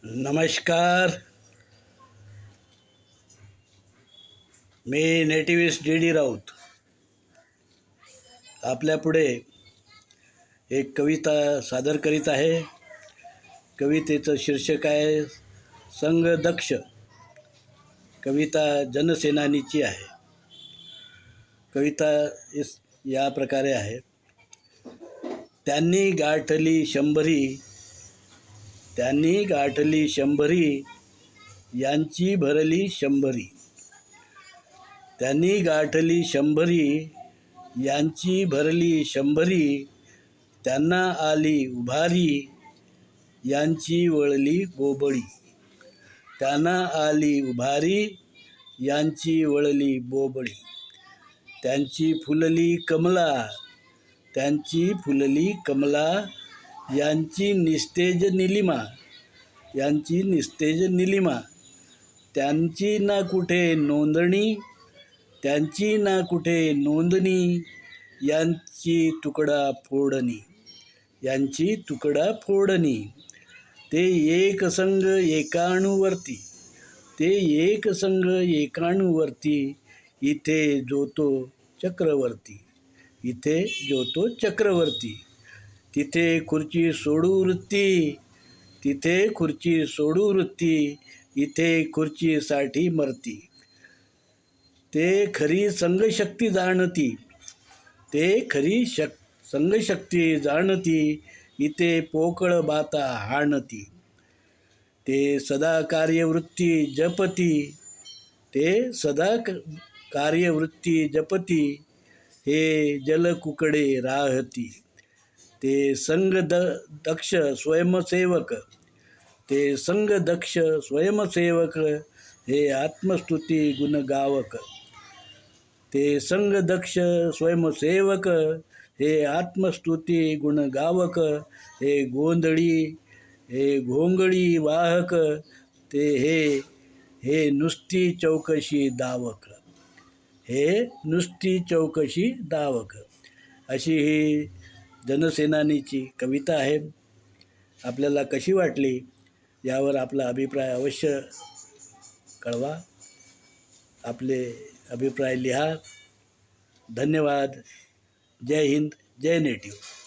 नमस्कार. मी नेटिव्हिस्ट डी राऊत आपल्यापुढे एक कविता सादर करीत आहे. कवितेचं शीर्षक आहे संघदक्ष. कविता जनसेनानीची आहे. कविता या प्रकारे आहे. त्यांनी गाठली शंभरी यांची भरली शंभरी. त्यांनी गाठली शंभरी यांची भरली शंभरी. त्यांना आली उभारी यांची वळली बोबळी. त्यांना आली उभारी यांची वळली बोबळी. त्यांची फुलली कमला यांची निस्तेज निलिमा. त्यांची ना कुठे नोंदणी यांची तुकडा फोडणी. ते एक संघ एकाणूवरती इथे जोतो चक्रवर्ती. तिथे खुर्ची सोडू वृत्ती इथे खुर्चीसाठी मरती. ते खरी संघशक्ती जाणती इथे पोकळ बाता हाणती. ते सदा कार्यवृत्ती जपती हे जलकुकडे राहती. ते संघदक्ष स्वयंसेवक हे आत्मस्तुती गुणगावक. ते संघदक्ष स्वयंसेवक हे आत्मस्तुती गुणगावक. हे घोंगडी वाहक ते हे नुसती चौकशी दावक. अशी ही जनसेनानीची कविता आहे. आपल्याला कशी वाटली यावर आपला अभिप्राय अवश्य कळवा. आपले अभिप्राय लिहा. धन्यवाद. जय हिंद, जय नेटिव्ह.